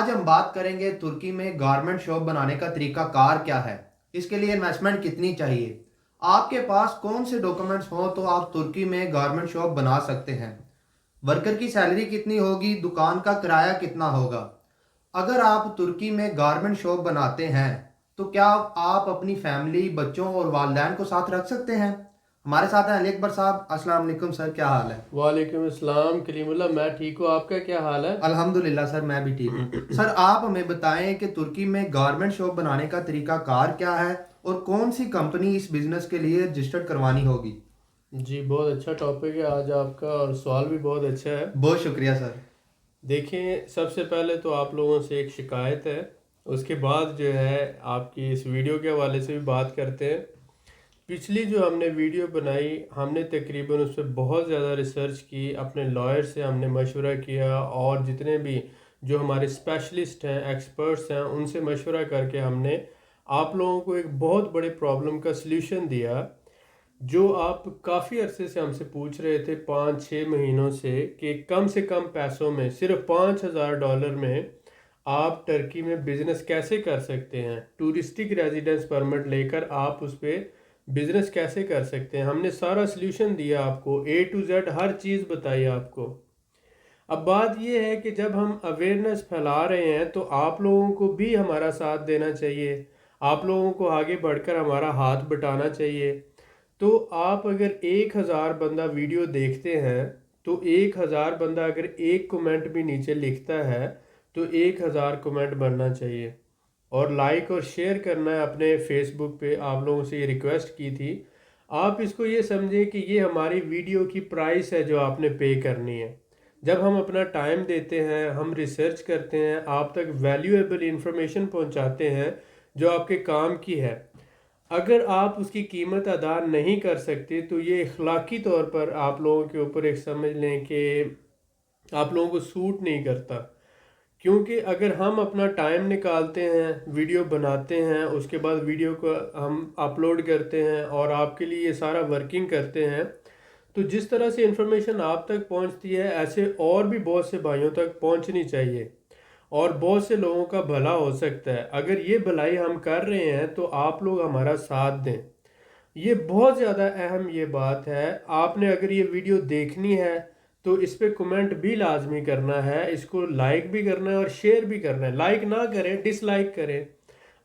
آج ہم بات کریں گے ترکی میں گارمنٹ شاپ بنانے کا طریقہ کار کیا ہے، اس کے لیے انویسٹمنٹ کتنی چاہیے، آپ کے پاس کون سے ڈاکومنٹس ہوں تو آپ ترکی میں گارمنٹ شاپ بنا سکتے ہیں، ورکر کی سیلری کتنی ہوگی، دکان کا کرایہ کتنا ہوگا۔ اگر آپ ترکی میں گارمنٹ شاپ بناتے ہیں تو کیا آپ اپنی فیملی، بچوں اور والدین کو ساتھ رکھ سکتے ہیں؟ ہمارے ساتھ ہیں علی اکبر صاحب۔ السلام علیکم سر، کیا حال ہے؟ وعلیکم السلام کلیم اللہ، میں ٹھیک ہوں، آپ کا کیا حال ہے؟ الحمدللہ سر، میں بھی ٹھیک ہوں۔ سر آپ ہمیں بتائیں کہ ترکی میں گارمنٹ شاپ بنانے کا طریقہ کار کیا ہے اور کون سی کمپنی اس بزنس کے لیے رجسٹرڈ کروانی ہوگی؟ جی بہت اچھا ٹاپک ہے آج آپ کا، اور سوال بھی بہت اچھا ہے۔ بہت شکریہ سر۔ دیکھیں، سب سے پہلے تو آپ لوگوں سے ایک شکایت ہے، اس کے بعد جو ہے آپ کی اس ویڈیو کے حوالے سے بھی بات کرتے ہیں۔ پچھلی جو ہم نے ویڈیو بنائی، ہم نے تقریباً اس پہ بہت زیادہ ریسرچ کی، اپنے لائر سے ہم نے مشورہ کیا، اور جتنے بھی جو ہمارے اسپیشلسٹ ہیں، ایکسپرٹس ہیں، ان سے مشورہ کر کے ہم نے آپ لوگوں کو ایک بہت بڑے پرابلم کا سلیوشن دیا، جو آپ کافی عرصے سے ہم سے پوچھ رہے تھے، 5-6 مہینوں سے کم پیسوں میں، صرف $5,000 میں آپ ٹرکی میں بزنس کیسے کر سکتے ہیں، ٹورسٹک ریزیڈنس پرمٹ لے کر آپ اس پہ بزنس کیسے کر سکتے ہیں۔ ہم نے سارا سلیوشن دیا آپ کو، A to Z ہر چیز بتائی آپ کو۔ اب بات یہ ہے کہ جب ہم اویئرنیس پھیلا رہے ہیں تو آپ لوگوں کو بھی ہمارا ساتھ دینا چاہیے، آپ لوگوں کو آگے بڑھ کر ہمارا ہاتھ بٹانا چاہیے۔ تو آپ اگر 1,000 بندہ ویڈیو دیکھتے ہیں تو 1,000 بندہ اگر ایک کومنٹ بھی نیچے لکھتا ہے تو 1,000 کومنٹ بننا چاہیے، اور لائک اور شیئر کرنا ہے اپنے فیس بک پہ۔ آپ لوگوں سے یہ ریکویسٹ کی تھی، آپ اس کو یہ سمجھیں کہ یہ ہماری ویڈیو کی پرائس ہے جو آپ نے پے کرنی ہے۔ جب ہم اپنا ٹائم دیتے ہیں، ہم ریسرچ کرتے ہیں، آپ تک ویلیویبل انفارمیشن پہنچاتے ہیں جو آپ کے کام کی ہے، اگر آپ اس کی قیمت ادا نہیں کر سکتے تو یہ اخلاقی طور پر آپ لوگوں کے اوپر ایک سمجھ لیں کہ آپ لوگوں کو سوٹ نہیں کرتا۔ کیونکہ اگر ہم اپنا ٹائم نکالتے ہیں، ویڈیو بناتے ہیں، اس کے بعد ویڈیو کو ہم اپلوڈ کرتے ہیں اور آپ کے لیے یہ سارا ورکنگ کرتے ہیں، تو جس طرح سے انفارمیشن آپ تک پہنچتی ہے، ایسے اور بھی بہت سے بھائیوں تک پہنچنی چاہیے، اور بہت سے لوگوں کا بھلا ہو سکتا ہے۔ اگر یہ بھلائی ہم کر رہے ہیں تو آپ لوگ ہمارا ساتھ دیں، یہ بہت زیادہ اہم یہ بات ہے۔ آپ نے اگر یہ ویڈیو دیکھنی ہے تو اس پہ کمنٹ بھی لازمی کرنا ہے، اس کو لائک بھی کرنا ہے اور شیئر بھی کرنا ہے۔ لائک نہ کریں، ڈس لائک کریں،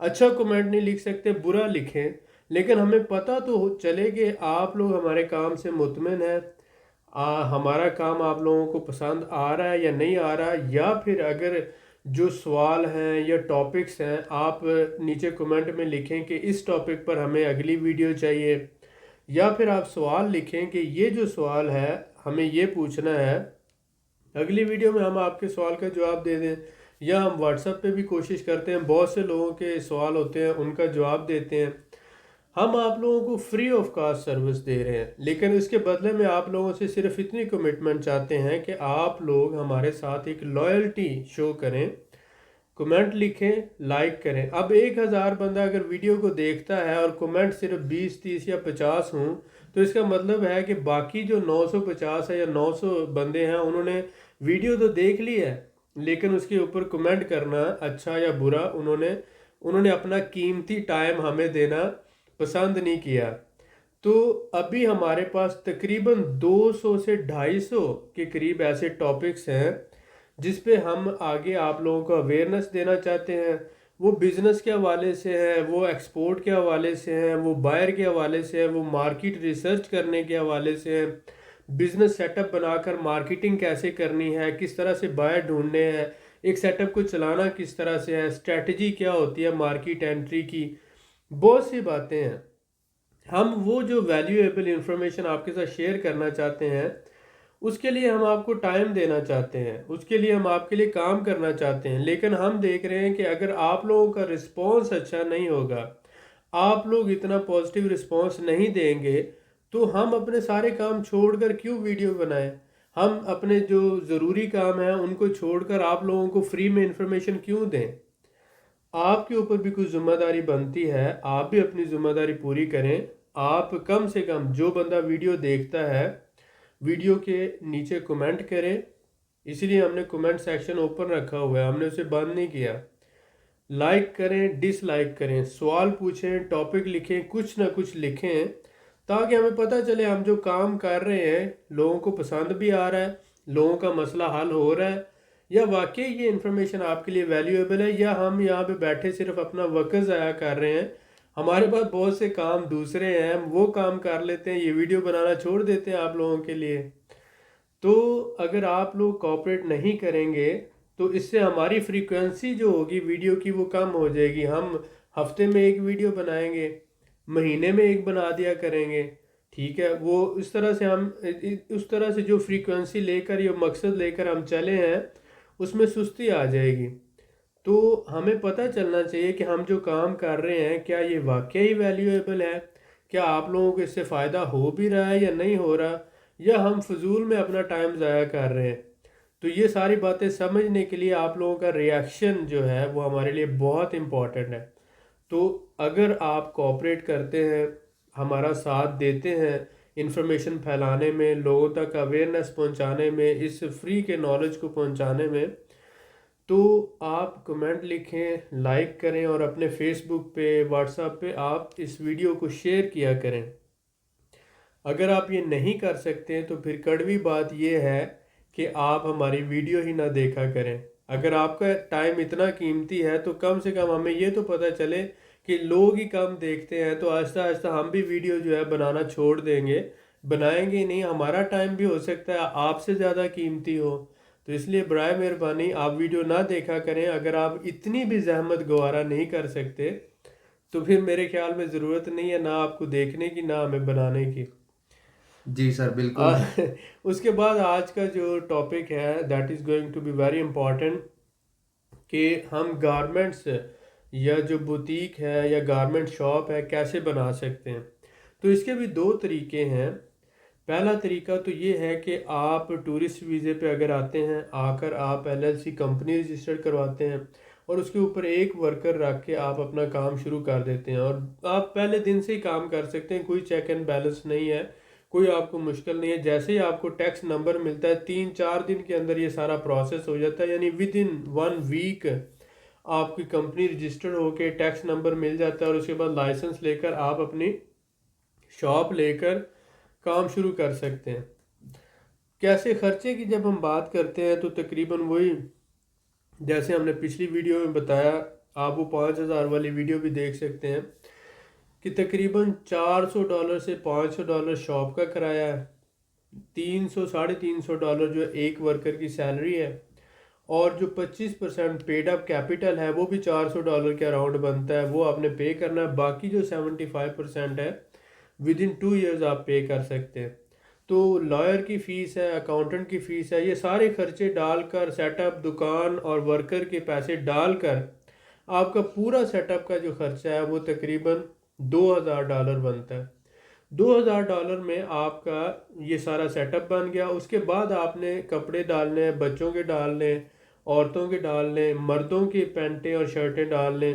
اچھا کمنٹ نہیں لکھ سکتے، برا لکھیں، لیکن ہمیں پتہ تو چلے کہ آپ لوگ ہمارے کام سے مطمئن ہیں، ہمارا کام آپ لوگوں کو پسند آ رہا ہے یا نہیں آ رہا، یا پھر اگر جو سوال ہیں یا ٹاپکس ہیں آپ نیچے کمنٹ میں لکھیں کہ اس ٹاپک پر ہمیں اگلی ویڈیو چاہیے، یا پھر آپ سوال لکھیں کہ یہ جو سوال ہے ہمیں یہ پوچھنا ہے، اگلی ویڈیو میں ہم آپ کے سوال کا جواب دے دیں، یا ہم واٹس ایپ پہ بھی کوشش کرتے ہیں، بہت سے لوگوں کے سوال ہوتے ہیں ان کا جواب دیتے ہیں۔ ہم آپ لوگوں کو فری آف کاسٹ سروس دے رہے ہیں، لیکن اس کے بدلے میں آپ لوگوں سے صرف اتنی کمٹمنٹ چاہتے ہیں کہ آپ لوگ ہمارے ساتھ ایک لائلٹی شو کریں، کمنٹ لکھیں، لائک کریں۔ اب 1,000 بندہ اگر ویڈیو کو دیکھتا ہے اور کمنٹ صرف 20، 30 یا 50 ہوں، تو اس کا مطلب ہے کہ باقی جو 950 ہے یا 900 بندے ہیں، انہوں نے ویڈیو تو دیکھ لی ہے، لیکن اس کے اوپر کمنٹ کرنا اچھا یا برا انہوں نے اپنا قیمتی ٹائم ہمیں دینا پسند نہیں کیا۔ تو ابھی ہمارے پاس تقریباً 200 سے 250 کے قریب ایسے ٹاپکس ہیں جس پہ ہم آگے آپ لوگوں کو اویئرنیس دینا چاہتے ہیں۔ وہ بزنس کے حوالے سے ہے، وہ ایکسپورٹ کے حوالے سے ہیں، وہ بائر کے حوالے سے ہے، وہ مارکیٹ ریسرچ کرنے کے حوالے سے ہیں، بزنس سیٹ اپ بنا کر مارکیٹنگ کیسے کرنی ہے، کس طرح سے بائر ڈھونڈنے ہیں، ایک سیٹ اپ کو چلانا کس طرح سے ہے، اسٹریٹجی کیا ہوتی ہے مارکیٹ انٹری کی، بہت سی باتیں ہیں۔ ہم وہ جو ویلیویبل انفارمیشن آپ کے ساتھ شیئر کرنا چاہتے ہیں، اس کے لیے ہم آپ کو ٹائم دینا چاہتے ہیں، اس کے لیے ہم آپ کے لیے کام کرنا چاہتے ہیں، لیکن ہم دیکھ رہے ہیں کہ اگر آپ لوگوں کا رسپانس اچھا نہیں ہوگا، آپ لوگ اتنا پازیٹیو رسپانس نہیں دیں گے، تو ہم اپنے سارے کام چھوڑ کر کیوں ویڈیو بنائیں؟ ہم اپنے جو ضروری کام ہیں ان کو چھوڑ کر آپ لوگوں کو فری میں انفارمیشن کیوں دیں؟ آپ کے اوپر بھی کچھ ذمہ داری بنتی ہے، آپ بھی اپنی ذمہ داری پوری کریں۔ آپ کم سے کم جو بندہ ویڈیو دیکھتا ہے، ویڈیو کے نیچے کمنٹ کریں، اسی لیے ہم نے کمنٹ سیکشن اوپن رکھا ہوا ہے، ہم نے اسے بند نہیں کیا۔ لائک کریں، ڈس لائک کریں، سوال پوچھیں، ٹاپک لکھیں، کچھ نہ کچھ لکھیں، تاکہ ہمیں پتہ چلے ہم جو کام کر رہے ہیں لوگوں کو پسند بھی آ رہا ہے، لوگوں کا مسئلہ حل ہو رہا ہے، یا واقعی یہ انفارمیشن آپ کے لیے ویلیویبل ہے، یا ہم یہاں پہ بیٹھے صرف اپنا وقت ضائع کر رہے ہیں۔ ہمارے پاس بہت سے کام دوسرے ہیں، ہم وہ کام کر لیتے ہیں، یہ ویڈیو بنانا چھوڑ دیتے ہیں آپ لوگوں کے لیے۔ تو اگر آپ لوگ کوآپریٹ نہیں کریں گے تو اس سے ہماری فریکوینسی جو ہوگی ویڈیو کی وہ کم ہو جائے گی۔ ہم ہفتے میں ایک ویڈیو بنائیں گے، مہینے میں ایک بنا دیا کریں گے، ٹھیک ہے؟ وہ اس طرح سے جو فریکوینسی لے کر یا مقصد لے کر ہم چلے ہیں اس میں سستی آ جائے گی۔ تو ہمیں پتہ چلنا چاہیے کہ ہم جو کام کر رہے ہیں کیا یہ واقعی ویلیویبل ہے، کیا آپ لوگوں کو اس سے فائدہ ہو بھی رہا ہے یا نہیں ہو رہا، یا ہم فضول میں اپنا ٹائم ضائع کر رہے ہیں۔ تو یہ ساری باتیں سمجھنے کے لیے آپ لوگوں کا ریاکشن جو ہے وہ ہمارے لیے بہت امپورٹنٹ ہے۔ تو اگر آپ کوآپریٹ کرتے ہیں، ہمارا ساتھ دیتے ہیں انفارمیشن پھیلانے میں، لوگوں تک اویئرنیس پہنچانے میں، اس فری کے نالج کو پہنچانے میں، تو آپ کمنٹ لکھیں، لائک کریں، اور اپنے فیس بک پہ، واٹس ایپ پہ آپ اس ویڈیو کو شیئر کیا کریں۔ اگر آپ یہ نہیں کر سکتے تو پھر کڑوی بات یہ ہے کہ آپ ہماری ویڈیو ہی نہ دیکھا کریں۔ اگر آپ کا ٹائم اتنا قیمتی ہے تو کم سے کم ہمیں یہ تو پتہ چلے کہ لوگ ہی کم دیکھتے ہیں، تو آہستہ آہستہ ہم بھی ویڈیو جو ہے بنانا چھوڑ دیں گے، بنائیں گے ہی نہیں۔ ہمارا ٹائم بھی ہو سکتا ہے آپ سے زیادہ قیمتی ہو، تو اس لیے برائے مہربانی آپ ویڈیو نہ دیکھا کریں۔ اگر آپ اتنی بھی زحمت گوارا نہیں کر سکتے تو پھر میرے خیال میں ضرورت نہیں ہے نہ آپ کو دیکھنے کی، نہ ہمیں بنانے کی۔ جی سر بالکل۔ اس کے بعد آج کا جو ٹاپک ہے that is going to be very important, کہ ہم گارمنٹس یا جو بوتیک ہے یا گارمنٹ شاپ ہے کیسے بنا سکتے ہیں۔ تو اس کے بھی دو طریقے ہیں۔ پہلا طریقہ تو یہ ہے کہ آپ ٹورسٹ ویزے پہ اگر آتے ہیں، آ کر آپ LLC کمپنی رجسٹر کرواتے ہیں اور اس کے اوپر ایک ورکر رکھ کے آپ اپنا کام شروع کر دیتے ہیں، اور آپ پہلے دن سے ہی کام کر سکتے ہیں، کوئی چیک اینڈ بیلنس نہیں ہے، کوئی آپ کو مشکل نہیں ہے۔ جیسے ہی آپ کو ٹیکس نمبر ملتا ہے 3-4 دن کے اندر یہ سارا پروسیس ہو جاتا ہے، یعنی ود ان 1 ویک آپ کی کمپنی رجسٹر ہو کے ٹیکس نمبر مل جاتا ہے، اور اس کے بعد لائسنس لے کر آپ اپنی شاپ لے کر کام شروع کر سکتے ہیں۔ کیسے خرچے کی جب ہم بات کرتے ہیں تو تقریباً وہی جیسے ہم نے پچھلی ویڈیو میں بتایا، آپ وہ 5000 والی ویڈیو بھی دیکھ سکتے ہیں، کہ تقریباً $400 سے $500 شاپ کا کرایہ ہے، $300-350 جو ایک ورکر کی سیلری ہے، اور جو 25% پیڈ اپ کیپٹل ہے وہ بھی $400 کے اراؤنڈ بنتا ہے، وہ آپ نے پے کرنا ہے۔ باقی جو 75% ہے ود ان 2 ایئرز آپ پے کر سکتے ہیں۔ تو لائر کی فیس ہے، اکاؤنٹنٹ کی فیس ہے، یہ سارے خرچے ڈال کر، سیٹ اپ دکان اور ورکر کے پیسے ڈال کر آپ کا پورا سیٹ اپ کا جو خرچہ ہے وہ تقریباً $2000 بنتا ہے۔ $2000 میں آپ کا یہ سارا سیٹ اپ بن گیا۔ اس کے بعد آپ نے کپڑے ڈالنے، بچوں کے ڈالنے، عورتوں کے ڈالنے، مردوں کی پینٹیں اور شرٹیں ڈالنے،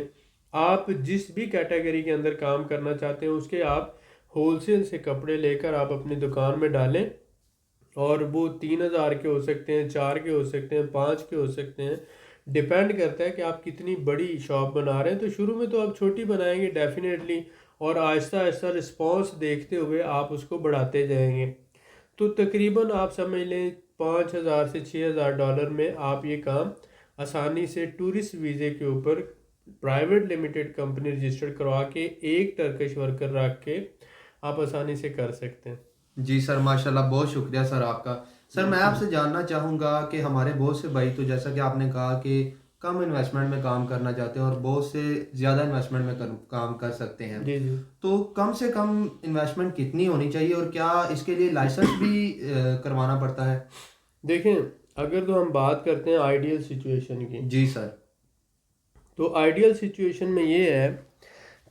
آپ جس بھی کیٹیگری کے اندر کام کرنا چاہتے ہیں اس کے آپ ہول سیل سے کپڑے لے کر آپ اپنی دکان میں ڈالیں، اور وہ 3000 کے ہو سکتے ہیں، 4 کے ہو سکتے ہیں، 5 کے ہو سکتے ہیں، ڈیپینڈ کرتا ہے کہ آپ کتنی بڑی شاپ بنا رہے ہیں۔ تو شروع میں تو آپ چھوٹی بنائیں گے ڈیفینیٹلی، اور آہستہ آہستہ رسپانس دیکھتے ہوئے آپ اس کو بڑھاتے جائیں گے۔ تو تقریباً آپ سمجھ لیں $5000 سے $6000 میں آپ یہ کام آسانی سے ٹورسٹ ویزے کے اوپر پرائیویٹ لمیٹڈ کمپنی رجسٹر کروا کے ایک ٹرکش ورکر رکھ کے آپ آسانی سے کر سکتے ہیں۔ جی سر ماشاءاللہ، بہت شکریہ سر آپ کا۔ سر میں آپ سے جاننا چاہوں گا کہ ہمارے بہت سے بھائی، تو جیسا کہ آپ نے کہا کہ کم انویسٹمنٹ میں کام کرنا چاہتے ہیں اور بہت سے زیادہ انویسٹمنٹ میں کام کر سکتے ہیں، جی جی تو کم سے کم انویسٹمنٹ کتنی ہونی چاہیے، اور کیا اس کے لیے لائسنس بھی کروانا پڑتا ہے؟ دیکھیں، اگر تو ہم بات کرتے ہیں آئیڈیل سچویشن کی، جی سر۔ تو آئیڈیل سچویشن میں یہ ہے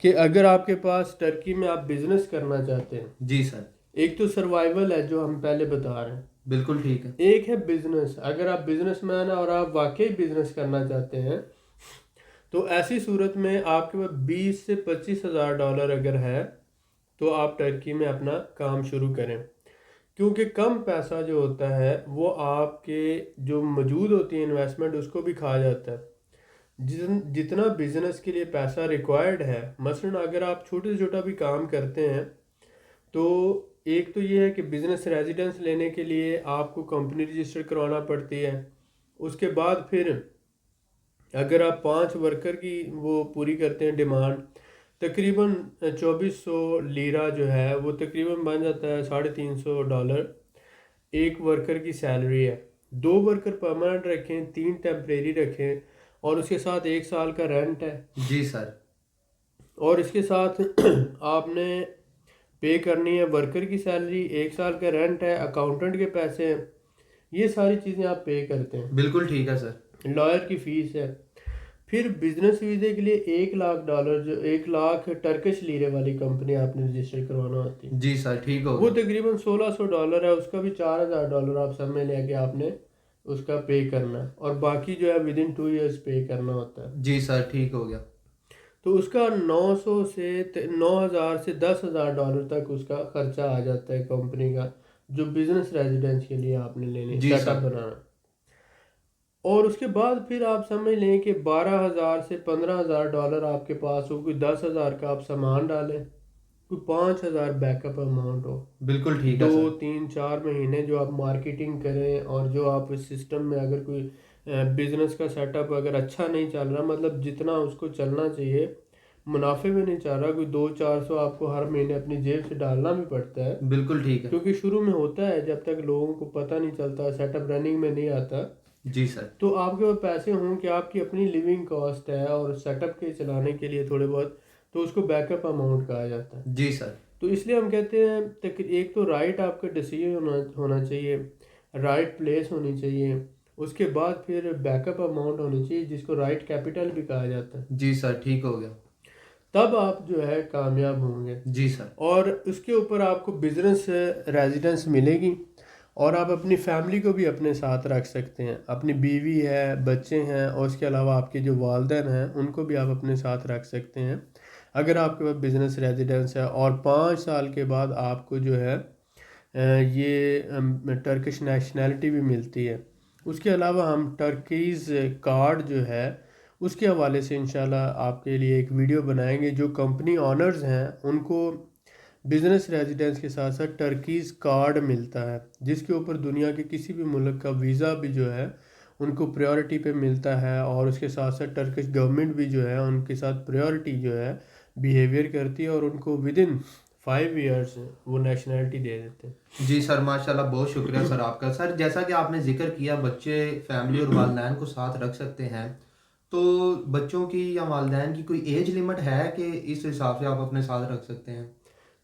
کہ اگر آپ کے پاس ٹرکی میں آپ بزنس کرنا چاہتے ہیں، جی سر۔ ایک تو سروائیول ہے جو ہم پہلے بتا رہے ہیں، بالکل ٹھیک ہے۔ ایک ہے بزنس۔ اگر آپ بزنس مین ہیں اور آپ واقعی بزنس کرنا چاہتے ہیں تو ایسی صورت میں آپ کے پاس $20,000 سے $25,000 اگر ہے تو آپ ٹرکی میں اپنا کام شروع کریں، کیونکہ کم پیسہ جو ہوتا ہے وہ آپ کے جو موجود ہوتی ہے انویسٹمنٹ اس کو بھی کھا جاتا ہے. جتنا بزنس کے لیے پیسہ ریکوائرڈ ہے، مثلا اگر آپ چھوٹے سے چھوٹا بھی کام کرتے ہیں تو ایک تو یہ ہے کہ بزنس ریزیڈنس لینے کے لیے آپ کو کمپنی رجسٹر کروانا پڑتی ہے. اس کے بعد پھر اگر آپ 5 ورکر کی وہ پوری کرتے ہیں ڈیمانڈ، تقریباً 2400 لیرہ جو ہے وہ تقریباً بن جاتا ہے $350. ایک ورکر کی سیلری ہے. 2 ورکر پرماننٹ رکھیں، 3 ٹیمپریری رکھیں، اور اس کے ساتھ 1 سال کا رینٹ ہے. جی سر. اور اس کے ساتھ آپ نے پے کرنی ہے ورکر کی سیلری، 1 سال کا رینٹ ہے، اکاؤنٹنٹ کے پیسے ہیں، یہ ساری چیزیں آپ پے کرتے ہیں. بالکل ٹھیک ہے سر. لائر کی فیس ہے. پھر بزنس ویزے کے لیے $1,00,000 جو 1,00,000 ٹرکش لیرے والی کمپنی آپ نے رجسٹر کروانا ہوتی ہے. جی سر ٹھیک ہو وہ گیا. تقریباً $1,600 ہے، اس کا بھی $4,000 آپ سمجھ لیں کہ آپ نے اس کا پے کرنا ہے، اور باقی جو ہے ودن 2 ایئرس پے کرنا ہوتا ہے. جی سر ٹھیک ہو گیا. تو اس کا 9,000 سے $10,000 تک اس کا خرچہ آ جاتا ہے کمپنی کا، جو بزنس ریزیڈنس کے لیے آپ نے لینی جی سیٹ سر. اپ بنانا. اور اس کے بعد پھر آپ سمجھ لیں کہ 12,000 سے $15,000 آپ کے پاس ہو، کوئی 10,000 کا آپ سامان ڈالیں، کوئی 5,000 بیک اپ اماؤنٹ ہو. بالکل ٹھیک ہے 2 سر. 3 4 مہینے جو آپ مارکیٹنگ کریں، اور جو آپ اس سسٹم میں اگر کوئی بزنس کا سیٹ اپ اگر اچھا نہیں چل رہا، مطلب جتنا اس کو چلنا چاہیے منافع میں نہیں چل رہا، کوئی 200-400 آپ کو ہر مہینے اپنی جیب سے ڈالنا بھی پڑتا ہے. بالکل ٹھیک ہے. کیونکہ شروع میں ہوتا ہے جب تک لوگوں کو پتہ نہیں چلتا، سیٹ اپ رننگ میں نہیں آتا. جی سر. تو آپ کے پاس پیسے ہوں کہ آپ کی اپنی لیونگ کاسٹ ہے اور سیٹ اپ کے چلانے کے لیے تھوڑے بہت، تو اس کو بیک اپ اماؤنٹ کہا جاتا ہے. جی سر. تو اس لیے ہم کہتے ہیں ایک تو رائٹ آپ کا ڈیسیجن ہونا چاہیے، رائٹ پلیس ہونی چاہیے، اس کے بعد پھر بیک اپ اماؤنٹ ہونی چاہیے جس کو رائٹ کیپٹل بھی کہا جاتا ہے. جی سر ٹھیک ہو گیا. تب آپ جو ہے کامیاب ہوں گے. جی سر. اور اس کے اوپر آپ کو بزنس ریزیڈنس ملے گی، اور آپ اپنی فیملی کو بھی اپنے ساتھ رکھ سکتے ہیں. اپنی بیوی ہے، بچے ہیں، اور اس کے علاوہ آپ کے جو والدین ہیں ان کو بھی آپ اپنے ساتھ رکھ سکتے ہیں اگر آپ کے پاس بزنس ریزیڈنس ہے. اور 5 سال کے بعد آپ کو جو ہے یہ ٹرکش نیشنلٹی بھی ملتی ہے. اس کے علاوہ ہم ٹرکیز کارڈ جو ہے اس کے حوالے سے انشاءاللہ آپ کے لیے ایک ویڈیو بنائیں گے. جو کمپنی آنرز ہیں ان کو بزنس ریزیڈنس کے ساتھ ساتھ ٹرکیز کارڈ ملتا ہے، جس کے اوپر دنیا کے کسی بھی ملک کا ویزا بھی جو ہے ان کو پریورٹی پہ ملتا ہے. اور اس کے ساتھ ساتھ ٹرکش گورنمنٹ بھی جو ہے ان کے ساتھ پریورٹی جو ہے بیہیویئر کرتی ہے، اور ان کو ودن 5 ایئرس وہ نیشنلٹی دے دیتے ہیں. جی سر ماشاءاللہ، بہت شکریہ سر آپ کا. سر جیسا کہ آپ نے ذکر کیا بچے فیملی اور والدین کو ساتھ رکھ سکتے ہیں، تو بچوں کی یا والدین کی کوئی ایج لیمٹ ہے کہ اس حساب سے آپ اپنے ساتھ رکھ سکتے ہیں؟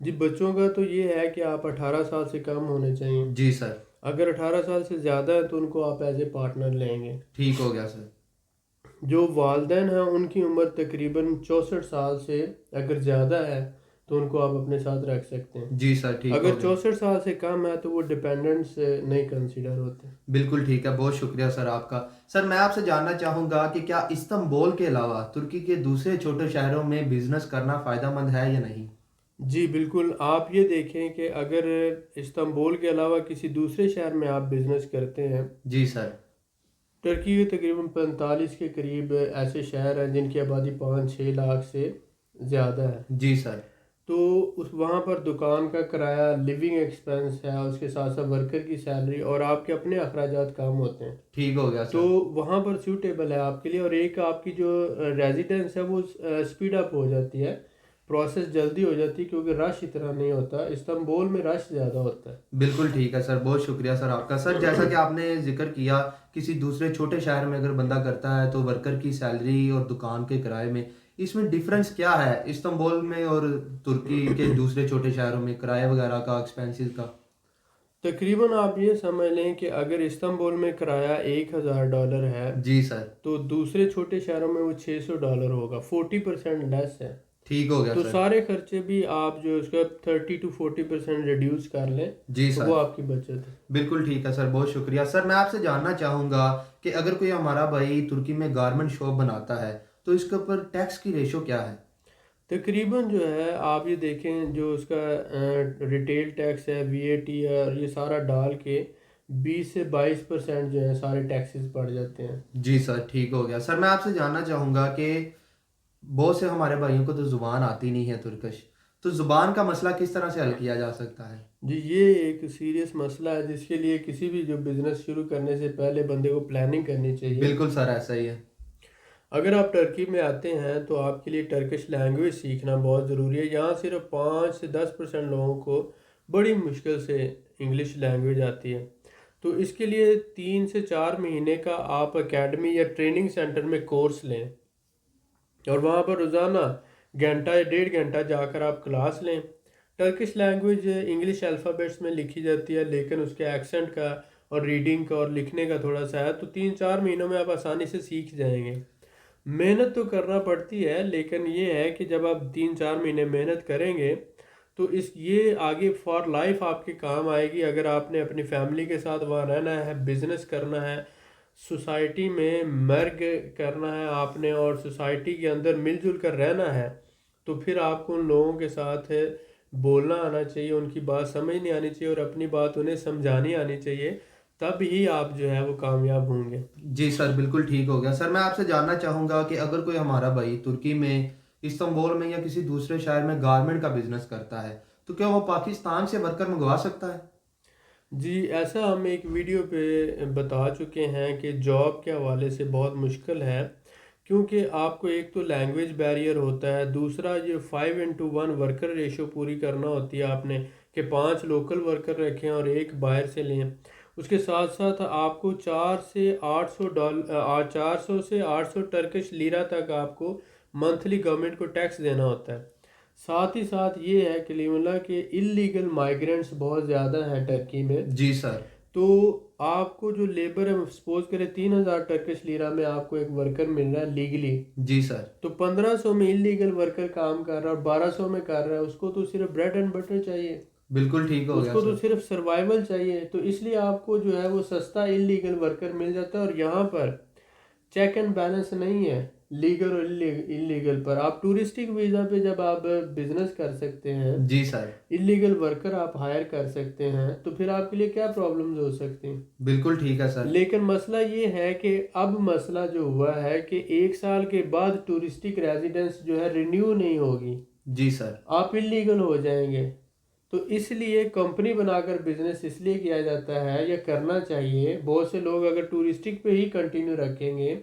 جی بچوں کا تو یہ ہے کہ آپ 18 سال سے کم ہونے چاہیے. جی سر. اگر 18 سال سے زیادہ ہے تو ان کو آپ ایز اے پارٹنر لیں گے. ٹھیک ہو گیا سر. جو والدین ہیں ان کی عمر تقریباً 64 سال سے اگر زیادہ ہے تو ان کو آپ اپنے ساتھ رکھ سکتے ہیں. جی سر ٹھیک ہو اگر گیا. 64 سال سے کم ہے تو وہ ڈیپینڈنٹس نہیں کنسیڈر ہوتے. بالکل ٹھیک ہے، بہت شکریہ سر آپ کا. سر میں آپ سے جاننا چاہوں گا کہ کیا استنبول کے علاوہ ترکی کے دوسرے چھوٹے شہروں میں بزنس کرنا فائدہ مند ہے یا نہیں؟ جی بالکل. آپ یہ دیکھیں کہ اگر استنبول کے علاوہ کسی دوسرے شہر میں آپ بزنس کرتے ہیں، جی سر. ترکی کے تقریباً 45 کے قریب ایسے شہر ہیں جن کی آبادی 5-6 لاکھ سے زیادہ ہے. جی سر. تو وہاں پر دکان کا کرایہ، لیونگ ایکسپینس ہے، اس کے ساتھ ساتھ ورکر کی سیلری اور آپ کے اپنے اخراجات کام ہوتے ہیں. ٹھیک ہو گیا سر. تو وہاں پر سیوٹیبل ہے آپ کے لیے. اور ایک آپ کی جو ریزیڈنس ہے وہ سپیڈ اپ ہو جاتی ہے، پروسیس جلدی ہو جاتی ہے کیونکہ رش اتنا نہیں ہوتا. استنبول میں رش زیادہ ہوتا ہے. بالکل ٹھیک ہے سر، بہت شکریہ سر آپ کا. سر جیسا کہ آپ نے ذکر کیا کسی دوسرے چھوٹے شہر میں اگر بندہ کرتا ہے تو ورکر کی سیلری اور دکان کے کرائے میں اس میں ڈیفرنس کیا ہے استنبول میں اور ترکی کے دوسرے چھوٹے شہروں میں کرائے وغیرہ کا، ایکسپینسز کا؟ تقریباً آپ یہ سمجھ لیں کہ اگر استنبول میں کرایہ $1,000 ہے، جی سر. تو دوسرے چھوٹے شہروں میں وہ $600 ہوگا، 40% لیس ہے. ٹھیک ہو گیا تو سر. سارے خرچے بھی آپ جو اس کا 30-40% ریڈیوس کر لیں. جی سر. وہ آپ کی بچت ہے. بالکل ٹھیک ہے سر، بہت شکریہ. سر میں آپ سے جاننا چاہوں گا کہ اگر کوئی ہمارا بھائی ترکی میں گارمنٹ شاپ بناتا ہے تو اس کے اوپر ٹیکس کی ریشو کیا ہے؟ تقریباً جو ہے آپ یہ دیکھیں جو اس کا ریٹیل ٹیکس ہے وی اے ٹی ہے اور یہ سارا ڈال کے 20 سے 22% جو ہے سارے ٹیکسز پڑ جاتے ہیں۔ جی سر ٹھیک ہو گیا سر، میں آپ سے جاننا چاہوں گا کہ بہت سے ہمارے بھائیوں کو تو زبان آتی نہیں ہے ترکش، تو زبان کا مسئلہ کس طرح سے حل کیا جا سکتا ہے؟ جی یہ ایک سیریس مسئلہ ہے جس کے لیے کسی بھی جو بزنس شروع کرنے سے پہلے بندے کو پلاننگ کرنی چاہیے۔ بالکل سر ایسا ہی ہے۔ اگر آپ ٹرکی میں آتے ہیں تو آپ کے لیے ٹرکش لینگویج سیکھنا بہت ضروری ہے۔ یہاں صرف 5 سے 10% لوگوں کو بڑی مشکل سے انگلش لینگویج آتی ہے، تو اس کے لیے 3 سے 4 مہینے کا آپ اکیڈمی یا ٹریننگ سینٹر میں کورس لیں اور وہاں پر روزانہ گھنٹہ یا 1.5 گھنٹہ جا کر آپ کلاس لیں۔ ٹرکش لینگویج انگلش الفابیٹس میں لکھی جاتی ہے، لیکن اس کے ایکسنٹ کا اور ریڈنگ کا اور لکھنے کا تھوڑا سا ہے، تو 3-4 مہینوں میں آپ آسانی سے سیکھ جائیں گے۔ محنت تو کرنا پڑتی ہے، لیکن یہ ہے کہ جب آپ 3-4 مہینے محنت کریں گے تو یہ آگے فار لائف آپ کے کام آئے گی۔ اگر آپ نے اپنی فیملی کے ساتھ وہاں رہنا ہے، بزنس کرنا ہے، سوسائٹی میں مرگ کرنا ہے آپ نے اور سوسائٹی کے اندر مل جل کر رہنا ہے، تو پھر آپ کو ان لوگوں کے ساتھ بولنا آنا چاہیے، ان کی بات سمجھنی آنی چاہیے اور اپنی بات انہیں سمجھانی آنی چاہیے، تب ہی آپ جو ہے وہ کامیاب ہوں گے۔ جی سر بالکل ٹھیک ہو گیا سر، میں آپ سے جاننا چاہوں گا کہ اگر کوئی ہمارا بھائی ترکی میں، استنبول میں یا کسی دوسرے شہر میں گارمنٹ کا بزنس کرتا ہے تو کیا وہ پاکستان سے ورکر منگوا سکتا ہے؟ جی ایسا ہم ایک ویڈیو پہ بتا چکے ہیں کہ جاب کے حوالے سے بہت مشکل ہے، کیونکہ آپ کو ایک تو لینگویج بیریئر ہوتا ہے، دوسرا یہ 5:1 ورکر ریشو پوری کرنا ہوتی ہے آپ نے کہ 5 لوکل ورکر رکھیں اور 1 باہر سے لیں۔ اس کے ساتھ ساتھ آپ کو 400 سے 800 ٹرکش لیرہ تک آپ کو منتھلی گورنمنٹ کو ٹیکس دینا ہوتا ہے۔ ساتھ ہی ساتھ یہ ہے کلیملا کہ اللیگل مائیگرنٹس بہت زیادہ ہیں ٹرکی میں، جی سر۔ تو آپ کو جو لیبر ہے سپوز کرے 3000 ٹرکش لیرہ میں آپ کو ایک ورکر مل رہا ہے لیگلی، جی سر۔ تو 1500 میں اللیگل ورکر کام کر رہا ہے اور 1200 میں کر رہا ہے، اس کو تو صرف بریڈ اینڈ بٹر چاہیے، بالکل ٹھیک ہو اس گیا کو تو سر۔ صرف سروائیول چاہیے، تو اس لیے آپ کو جو ہے وہ سستا اللیگل ورکر مل جاتا ہے۔ اور یہاں پر چیک اینڈ بیلنس نہیں ہے لیگل اور اللیگل پر۔ آپ ٹورسٹک ویزا پہ جب آپ بزنس کر سکتے ہیں، جی سر۔ اللیگل ورکر آپ ہائر کر سکتے ہیں، تو پھر آپ کے لیے کیا پرابلمز ہو سکتی ہیں؟ بالکل ٹھیک ہے سر۔ لیکن مسئلہ یہ ہے کہ اب مسئلہ جو ہوا ہے کہ 1 سال کے بعد ٹورسٹک ریزیڈنس جو ہے رینیو نہیں ہوگی، جی سر۔ آپ اللیگل ہو جائیں گے۔ تو اس لیے کمپنی بنا کر بزنس اس لیے کیا جاتا ہے یا کرنا چاہیے۔ بہت سے لوگ اگر ٹورسٹک پہ ہی کنٹینیو رکھیں گے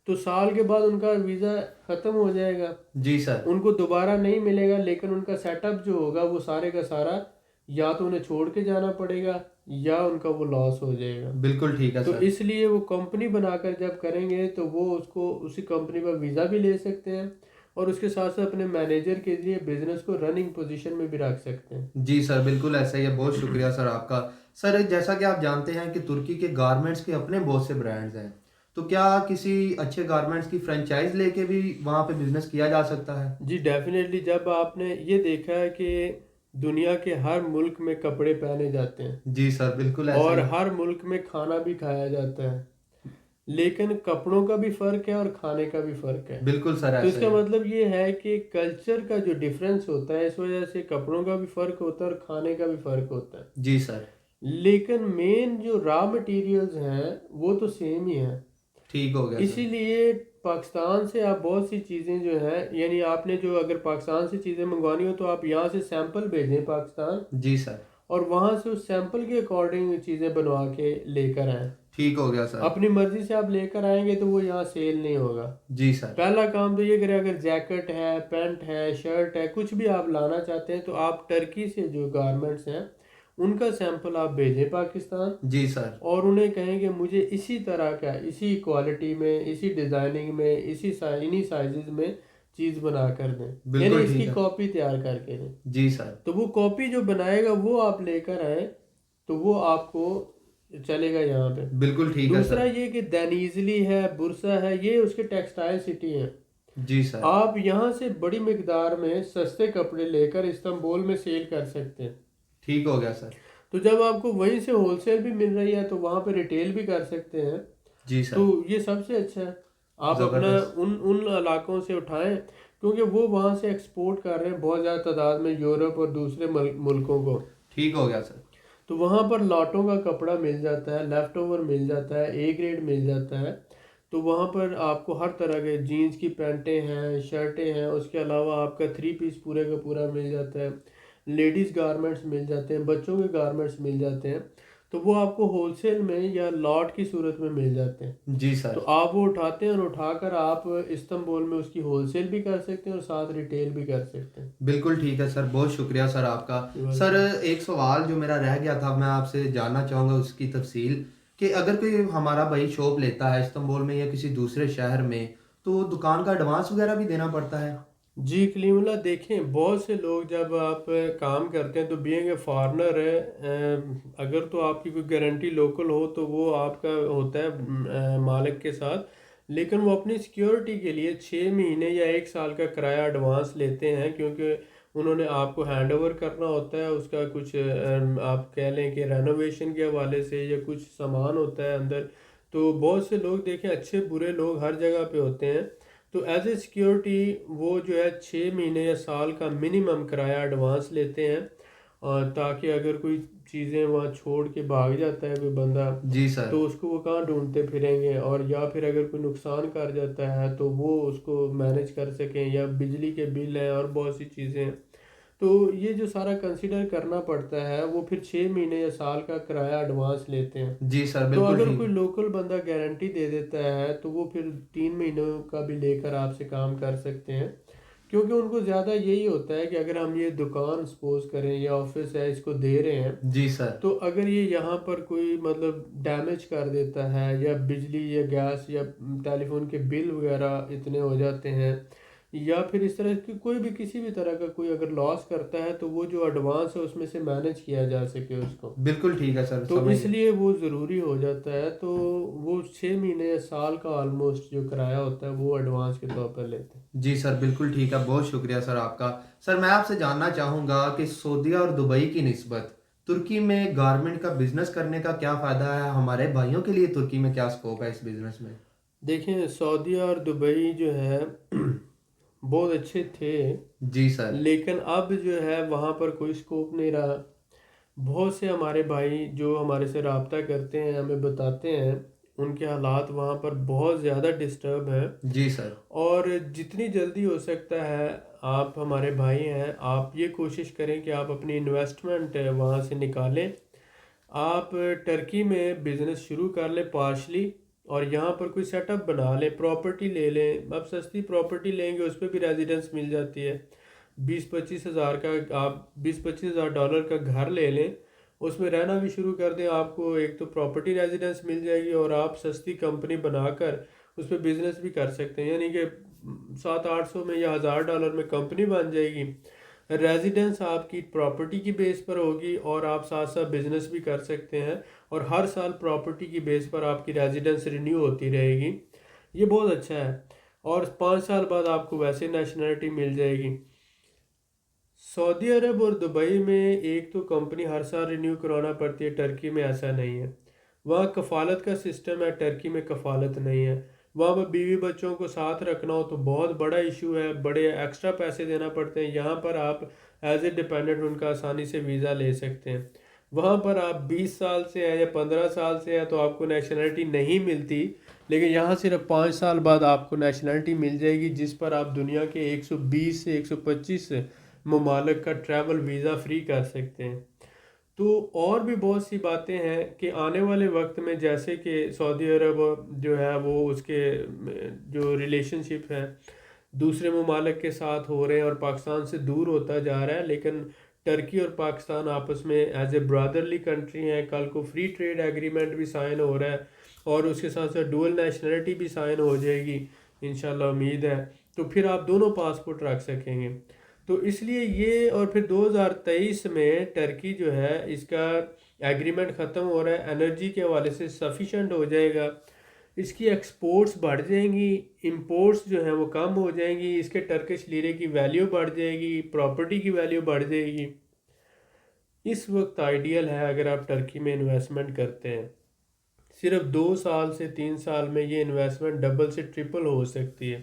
تو سال کے بعد ان کا ویزا ختم ہو جائے گا، جی سر۔ ان کو دوبارہ نہیں ملے گا، لیکن ان کا سیٹ اپ جو ہوگا وہ سارے کا سارا یا تو انہیں چھوڑ کے جانا پڑے گا یا ان کا وہ لاس ہو جائے گا۔ بالکل ٹھیک ہے تو سر۔ اس لیے وہ کمپنی بنا کر جب کریں گے تو وہ اس کو اسی کمپنی پر ویزا بھی لے سکتے ہیں اور اس کے ساتھ ساتھ اپنے مینیجر کے لیے بزنس کو رننگ پوزیشن میں بھی رکھ سکتے ہیں۔ جی سر بالکل ایسا ہی ہے، بہت شکریہ سر آپ کا۔ سر جیسا کہ آپ جانتے ہیں کہ ترکی کے گارمنٹس کے اپنے بہت سے برانڈز ہیں، تو کیا کسی اچھے گارمنٹس کی فرنچائز لے کے بھی وہاں پہ بزنس کیا جا سکتا ہے؟ جی ڈیفینیٹلی، جب آپ نے یہ دیکھا ہے کہ دنیا کے ہر ملک میں کپڑے پہنے جاتے ہیں جی سر بالکل ایسا اور ہی ہے۔ ہر ملک میں کھانا بھی کھایا جاتا ہے، لیکن کپڑوں کا بھی فرق ہے اور کھانے کا بھی فرق ہے۔ بالکل سر تو اس ایسا کا ہی ہے۔ مطلب یہ ہے کہ کلچر کا جو ڈیفرنس ہوتا ہے، اس وجہ سے کپڑوں کا بھی فرق ہوتا ہے اور کھانے کا بھی فرق ہوتا ہے، جی سر۔ لیکن مین جو را مٹیریلز ہیں وہ تو سیم ہی ہیں۔ ٹھیک ہو گیا اسی سر۔ لیے پاکستان سے آپ بہت سی چیزیں جو ہیں، یعنی آپ نے جو اگر پاکستان سے چیزیں منگوانی ہو تو آپ یہاں سے سیمپل بھیجیں پاکستان، جی سر۔ اور وہاں سے اس سیمپل کے اکارڈنگ چیزیں بنوا کے لے کر آئیں۔ ٹھیک ہو گیا سر۔ اپنی مرضی سے آپ لے کر آئیں گے تو وہ یہاں سیل نہیں ہوگا۔ جی سر۔ پہلا کام تو یہ کریں، اگر جیکٹ ہے، پینٹ ہے، شرٹ ہے، کچھ بھی آپ لانا چاہتے ہیں تو آپ ٹرکی سے جو گارمنٹس ہیں ان کا سیمپل آپ بھیجیں پاکستان، جی سر۔ اور انہیں کہیں کہ مجھے اسی طرح کا، اسی کوالٹی میں، اسی ڈیزائننگ میں، انہی سائزز میں چیز بنا کر دیں، یعنی بالکل اس کی ٹھیک ہے۔ کاپی تیار کر کے دیں۔ جی سر۔ تو وہ کاپی جو بنائے گا وہ آپ لے کر آئیں تو وہ آپ کو چلے گا یہاں پہ۔ بالکل ٹھیک ہے دوسرا سر۔ یہ کہ دنیزلی ہے، برسا ہے، یہ اس کے ٹیکسٹائل سٹی ہیں۔ جی سر۔ آپ یہاں سے بڑی مقدار میں سستے کپڑے لے کر استنبول میں سیل کر سکتے ہیں۔ ٹھیک ہو گیا سر۔ تو جب آپ کو وہیں سے ہول سیل بھی مل رہی ہے تو وہاں پہ ریٹیل بھی کر سکتے ہیں، جی سر۔ تو یہ سب سے اچھا ہے۔ آپ اپنا زبردست۔ ان علاقوں سے اٹھائیں کیونکہ وہ وہاں سے ایکسپورٹ کر رہے ہیں بہت زیادہ تعداد میں یورپ اور دوسرے ملکوں کو. ٹھیک ہو گیا سر. تو وہاں پر لاٹوں کا کپڑا مل جاتا ہے، لیفٹ اوور مل جاتا ہے، اے گریڈ مل جاتا ہے. تو وہاں پر آپ کو ہر طرح کے جینس کی پینٹیں ہیں، شرٹیں ہیں، اس کے علاوہ آپ کا 3 پیس پورے کا پورا مل جاتا ہے، لیڈیز گارمنٹس مل جاتے ہیں، بچوں کے گارمنٹس مل جاتے ہیں. تو وہ آپ کو ہول سیل میں یا لاٹ کی صورت میں مل جاتے ہیں. جی سر. تو آپ وہ اٹھاتے ہیں اور اٹھا کر آپ استنبول میں اس کی ہول سیل بھی کر سکتے ہیں اور ساتھ ریٹیل بھی کر سکتے ہیں. بالکل ٹھیک ہے سر، بہت شکریہ سر آپ کا. سر ایک سوال جو میرا رہ گیا تھا، میں آپ سے جاننا چاہوں گا اس کی تفصیل، کہ اگر کوئی ہمارا بھائی شاپ لیتا ہے استنبول میں یا کسی دوسرے شہر میں، تو دکان کا ایڈوانس وغیرہ بھی دینا پڑتا ہے؟ جی کلیم اللہ، دیکھیں بہت سے لوگ جب آپ کام کرتے ہیں تو بینگ اے فارنر اگر تو آپ کی کوئی گارنٹی لوکل ہو تو وہ آپ کا ہوتا ہے مالک کے ساتھ، لیکن وہ اپنی سیکیورٹی کے لیے 6 مہینے یا 1 سال کا کرایہ ایڈوانس لیتے ہیں، کیونکہ انہوں نے آپ کو ہینڈ اوور کرنا ہوتا ہے اس کا کچھ آپ کہہ لیں کہ رینوویشن کے حوالے سے یا کچھ سامان ہوتا ہے اندر. تو بہت سے لوگ دیکھیں اچھے برے لوگ ہر جگہ پہ ہوتے ہیں، تو ایز اے سیکیورٹی وہ جو ہے 6 مہینے یا سال کا منیمم کرایہ ایڈوانس لیتے ہیں، اور تاکہ اگر کوئی چیزیں وہاں چھوڑ کے بھاگ جاتا ہے کوئی بندہ جی سر. تو اس کو وہ کہاں ڈھونڈتے پھریں گے، اور یا پھر اگر کوئی نقصان کر جاتا ہے تو وہ اس کو مینیج کر سکیں، یا بجلی کے بل ہیں اور بہت سی چیزیں ہیں. تو یہ جو سارا کنسیڈر کرنا پڑتا ہے، وہ پھر 6 مہینے یا سال کا کرایہ ایڈوانس لیتے ہیں. جی سر تو بالکل اگر ٹھیک. کوئی لوکل بندہ گارنٹی دے دیتا ہے تو وہ پھر 3 مہینوں کا بھی لے کر آپ سے کام کر سکتے ہیں، کیونکہ ان کو زیادہ یہی ہوتا ہے کہ اگر ہم یہ دکان سپوز کریں یا آفس ہے اس کو دے رہے ہیں، جی سر. تو اگر یہ یہاں پر کوئی مطلب ڈیمیج کر دیتا ہے، یا بجلی یا گیس یا ٹیلی فون کے بل وغیرہ اتنے ہو جاتے ہیں، یا پھر اس طرح کی کوئی بھی کسی بھی طرح کا کوئی اگر لاس کرتا ہے، تو وہ جو ایڈوانس ہے اس میں سے مینیج کیا جا سکے اس کو. بالکل ٹھیک ہے سر، تو سمجھ اس گیا. لیے وہ ضروری ہو جاتا ہے. تو وہ 6 مہینے یا سال کا آلموسٹ جو کرایہ ہوتا ہے وہ ایڈوانس کے طور پر لیتے ہیں. جی سر بالکل ٹھیک ہے، بہت شکریہ سر آپ کا. سر میں آپ سے جاننا چاہوں گا کہ سعودیہ اور دبئی کی نسبت ترکی میں گارمنٹ کا بزنس کرنے کا کیا فائدہ ہے؟ ہمارے بھائیوں کے لیے ترکی میں کیا سکوپ ہے اس بزنس میں؟ دیکھیں سعودیہ اور دبئی جو ہے بہت اچھے تھے، جی سر. لیکن اب جو ہے وہاں پر کوئی سکوپ نہیں رہا. بہت سے ہمارے بھائی جو ہمارے سے رابطہ کرتے ہیں ہمیں بتاتے ہیں ان کے حالات وہاں پر بہت زیادہ ڈسٹرب ہیں. جی سر. اور جتنی جلدی ہو سکتا ہے آپ ہمارے بھائی ہیں، آپ یہ کوشش کریں کہ آپ اپنی انویسٹمنٹ وہاں سے نکالیں. آپ ٹرکی میں بزنس شروع کر لیں پارشلی، اور یہاں پر کوئی سیٹ اپ بنا لیں، پراپرٹی لے لیں. اب سستی پراپرٹی لیں گے اس پہ بھی ریزیڈنس مل جاتی ہے. 20-25 ہزار کا آپ $20-25 کا گھر لے لیں، اس میں رہنا بھی شروع کر دیں. آپ کو ایک تو پراپرٹی ریزیڈنس مل جائے گی، اور آپ سستی کمپنی بنا کر اس پہ بزنس بھی کر سکتے ہیں. یعنی کہ $700-800 میں یا $1000 میں کمپنی بن جائے گی. ریزیڈنس آپ کی پراپرٹی کی بیس پر ہوگی، اور آپ ساتھ ساتھ بزنس بھی کر سکتے ہیں، اور ہر سال پراپرٹی کی بیس پر آپ کی ریزیڈنس رینیو ہوتی رہے گی. یہ بہت اچھا ہے، اور 5 سال بعد آپ کو ویسے نیشنلٹی مل جائے گی. سعودی عرب اور دبئی میں ایک تو کمپنی ہر سال رینیو کرانا پڑتی ہے، ٹرکی میں ایسا نہیں ہے. وہاں کفالت کا سسٹم ہے، ٹرکی میں کفالت نہیں ہے. وہاں پر بیوی بچوں کو ساتھ رکھنا ہو تو بہت بڑا ایشو ہے، بڑے ایکسٹرا پیسے دینا پڑتے ہیں. یہاں پر آپ ایز اے ڈیپینڈنٹ ان کا آسانی سے ویزا لے سکتے ہیں. وہاں پر آپ 20 سال سے ہیں یا 15 سال سے ہیں تو آپ کو نیشنلٹی نہیں ملتی، لیکن یہاں صرف 5 سال بعد آپ کو نیشنلٹی مل جائے گی، جس پر آپ دنیا کے 120 سے 125 ممالک کا ٹریول ویزا فری کر سکتے ہیں. تو اور بھی بہت سی باتیں ہیں کہ آنے والے وقت میں، جیسے کہ سعودی عرب جو ہے وہ اس کے جو ریلیشن شپ ہے دوسرے ممالک کے ساتھ ہو رہے ہیں اور پاکستان سے دور ہوتا جا رہا ہے، لیکن ٹرکی اور پاکستان آپس میں ایز اے برادرلی کنٹری ہیں. کل کو فری ٹریڈ ایگریمنٹ بھی سائن ہو رہا ہے، اور اس کے ساتھ ساتھ ڈوئل نیشنلٹی بھی سائن ہو جائے گی انشاءاللہ، امید ہے. تو پھر آپ دونوں پاسپورٹ رکھ سکیں گے. تو اس لیے یہ، اور پھر 2023 میں ٹرکی جو ہے اس کا ایگریمنٹ ختم ہو رہا ہے، انرجی کے حوالے سے سفیشینٹ ہو جائے گا، اس کی ایکسپورٹس بڑھ جائیں گی، امپورٹس جو ہیں وہ کم ہو جائیں گی، اس کے ٹرکش لیرے کی ویلیو بڑھ جائے گی، پراپرٹی کی ویلیو بڑھ جائے گی. اس وقت آئیڈیل ہے اگر آپ ٹرکی میں انویسٹمنٹ کرتے ہیں. صرف 2 سال سے 3 سال میں یہ انویسٹمنٹ ڈبل سے ٹرپل ہو سکتی ہے.